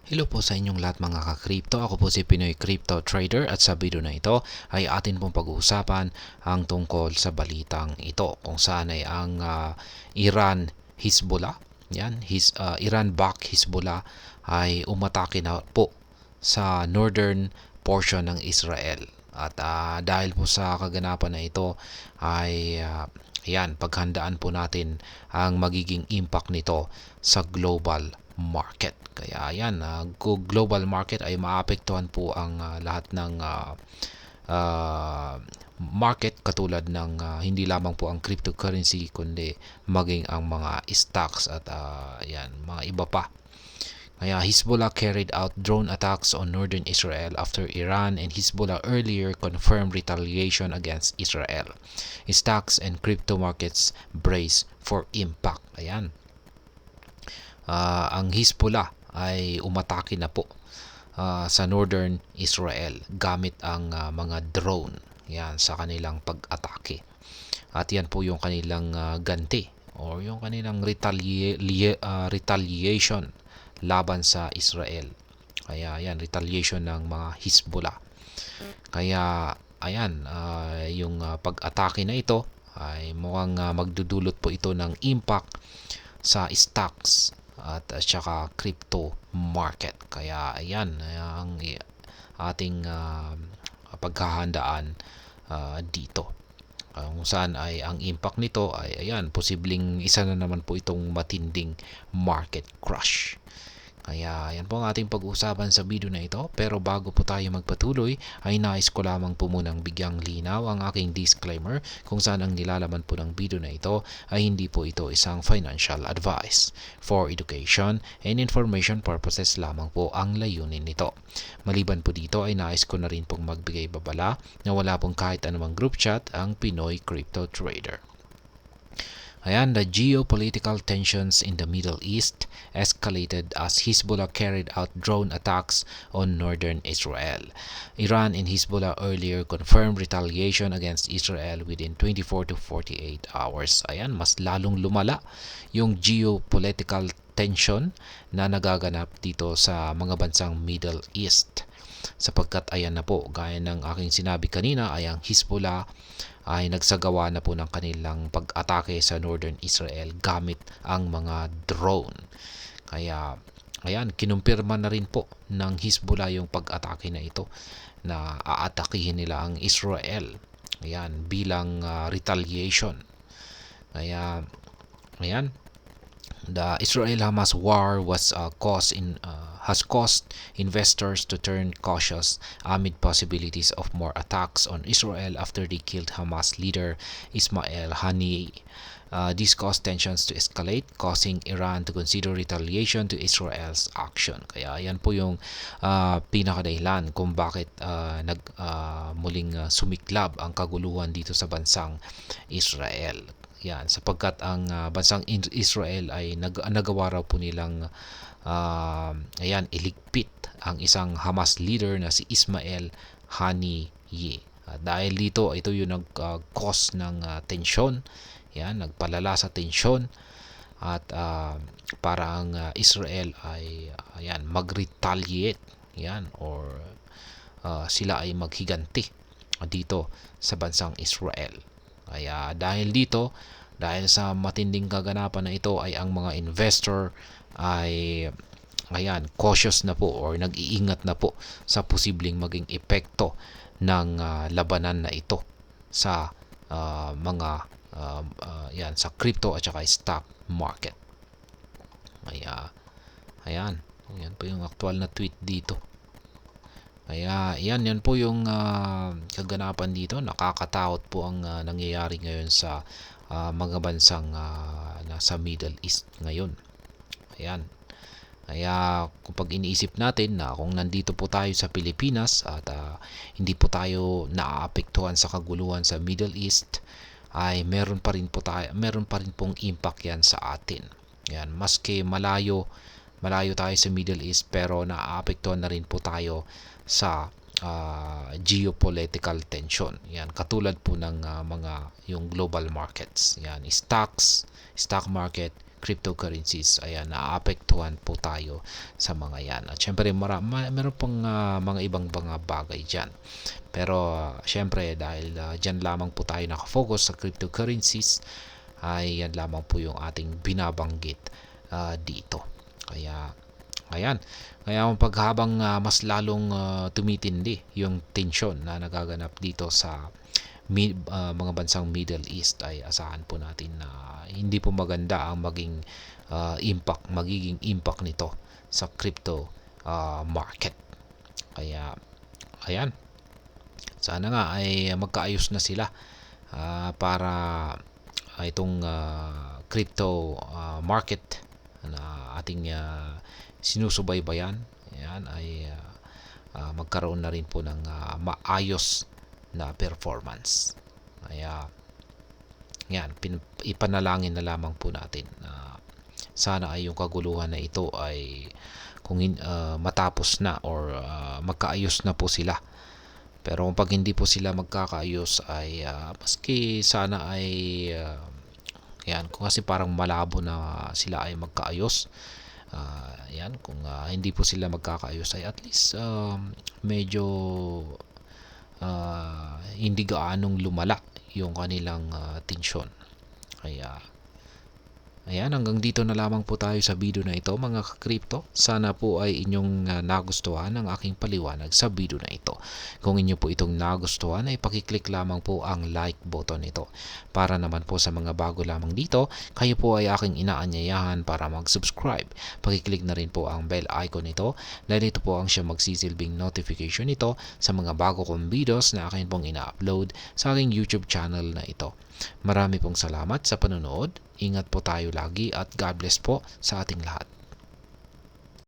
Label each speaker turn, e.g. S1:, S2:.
S1: Hello po sa inyong lahat mga ka-crypto. Ako po si Pinoy Crypto Trader at sa video na ito ay atin pong pag-uusapan ang tungkol sa balitang ito kung saan ay ang Iran Hezbollah, Iran-backed Hezbollah ay umatake na po sa northern portion ng Israel. At dahil po sa kaganapan na ito ay paghandaan po natin ang magiging impact nito sa global market. Kaya global market ay maapektuhan po ang lahat ng market katulad ng hindi lamang po ang cryptocurrency kundi maging ang mga stocks at mga iba pa. Kaya Hezbollah carried out drone attacks on northern Israel after Iran and Hezbollah earlier confirmed retaliation against Israel. Stocks and crypto markets brace for impact. Ang Hezbollah ay umatake na po sa northern Israel gamit ang mga drone sa kanilang pag-atake. At yan po yung kanilang ganti or yung kanilang retaliation laban sa Israel. Kaya retaliation ng mga Hezbollah. Kaya yung pag-atake na ito ay mukhang magdudulot po ito ng impact sa stocks at saka crypto market. Kaya ang ating paghahandaan dito. Kung saan ay ang impact nito ay posibleng isa na naman po itong matinding market crash. Kaya yan po ang ating pag-uusapan sa video na ito. Pero bago po tayo magpatuloy ay nais ko lamang po munang bigyang linaw ang aking disclaimer kung saan ang nilalaman po ng video na ito ay hindi po ito isang financial advice. For education and information purposes lamang po ang layunin nito. Maliban po dito ay nais ko na rin pong magbigay babala na wala pong kahit anumang group chat ang Pinoy Crypto Trader. The geopolitical tensions in the Middle East escalated as Hezbollah carried out drone attacks on northern Israel. Iran and Hezbollah earlier confirmed retaliation against Israel within 24 to 48 hours. Mas lalong lumala yung geopolitical tension na nagaganap dito sa mga bansang Middle East. Sapagkat na po, gaya ng aking sinabi kanina, ay ang Hezbollah ay nagsagawa na po ng kanilang pag-atake sa northern Israel gamit ang mga drone. Kaya kinumpirma na rin po ng Hezbollah yung pag-atake na ito na aatakihin nila ang Israel bilang retaliation. Kaya the Israel-Hamas war has caused investors to turn cautious amid possibilities of more attacks on Israel after they killed Hamas leader Ismail Haniyeh. This caused tensions to escalate, causing Iran to consider retaliation to Israel's action. Kaya yan po yung pinakadahilan kung bakit muling sumiklab ang kaguluhan dito sa bansang Israel. Sapagkat ang bansang Israel ay nagawa raw po nilang iligpit ang isang Hamas leader na si Ismail Haniyeh. Dahil dito, ito yung nag-cause ng tensyon, nagpalala sa tensyon at para ang Israel ay mag-retaliate or sila ay maghiganti dito sa bansang Israel. Kaya dahil sa matinding kaganapan na ito ay ang mga investor ay cautious na po or nag-iingat na po sa posibleng maging epekto ng labanan na ito sa sa crypto at saka stock market. Yan po yung actual na tweet dito. Kaya yan po yung kaganapan dito. Nakakatakot po ang nangyayari ngayon sa mga bansang nasa Middle East ngayon. Kaya kapag iniisip natin na kung nandito po tayo sa Pilipinas at hindi po tayo naaapektuhan sa kaguluhan sa Middle East, ay meron pa rin pong impact yan sa atin. Maski malayo tayo sa Middle East pero naaapektuhan na rin po tayo sa geopolitical tension. Katulad po ng mga yung global markets. Stock market, cryptocurrencies. Ayan, naapektuhan po tayo sa mga yan. At syempre, meron pang mga ibang mga bagay dyan. Pero syempre, dahil dyan lamang po tayo nakafocus sa cryptocurrencies, ay yan lamang po yung ating binabanggit dito. Kaya, ayan. Kaya paghabang mas lalong tumitindi yung tension na nagaganap dito sa mga bansang Middle East, ay asahan po natin na hindi po maganda ang magiging impact nito sa crypto market. Kaya ayan, sana nga ay magkaayos na sila para itong crypto market na ating sinusubaybayan, ayan, ay magkaroon na rin po ng maayos na performance. Kaya yan, ipanalangin na lamang po natin na sana ay yung kaguluhan na ito ay kung matapos na or magkaayos na po sila. Pero kung pag hindi po sila magkakaayos ay maski sana ay yan, kung kasi parang malabo na sila ay magkaayos. Yan, kung hindi po sila magkakaayos ay at least medyo hindi gaanong lumala yung kanilang tensyon. Kaya ayan, hanggang dito na lamang po tayo sa video na ito mga ka-crypto. Sana po ay inyong nagustuhan ang aking paliwanag sa video na ito. Kung inyo po itong nagustuhan ay pakiclick lamang po ang like button nito. Para naman po sa mga bago lamang dito, kayo po ay aking inaanyayahan para mag-subscribe. Pakiclick na rin po ang bell icon nito dahil ito po ang siya magsisilbing notification nito sa mga bago kong videos na akin pong ina-upload sa aking YouTube channel na ito. Marami pong salamat sa panonood. Ingat po tayo lagi at God bless po sa ating lahat.